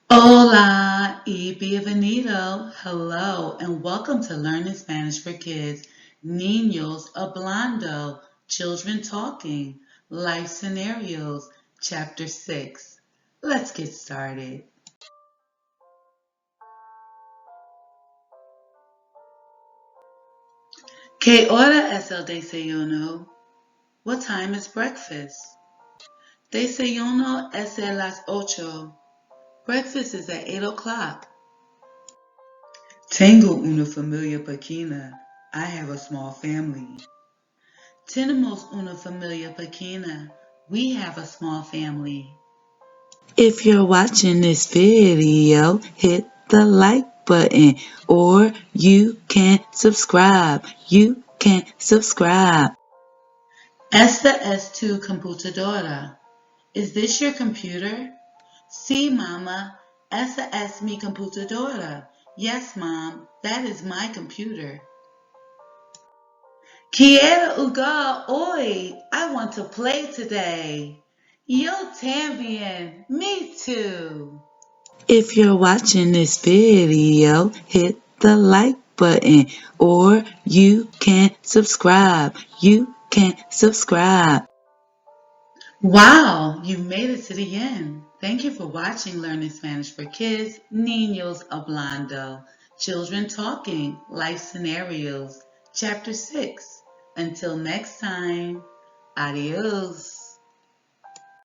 Hola y bienvenido. Hello and welcome to Learning Spanish for Kids. Niños Hablando. Children Talking. Life Scenarios. Chapter 6. Let's get started. ¿Qué hora es el desayuno? What time is breakfast? Desayuno es a las 8. Breakfast is at 8 o'clock. Tengo una familia pequeña. I have a small family. Tenemos una familia pequeña. We have a small family. If you're watching this video, hit the like button or you can subscribe. You can subscribe. Esta es tu computadora. Is this your computer? Sí, Mama. Esa es mi computadora. Yes, Mom. That is my computer. Quiero jugar hoy. I want to play today. Yo también. Me too. If you're watching this video, hit the like button or you can subscribe. You can subscribe. Wow, you made it to the end. Thank you for watching Learning Spanish for Kids, Niños Hablando, Children Talking, Life Scenarios, Chapter 6. Until next time, adios.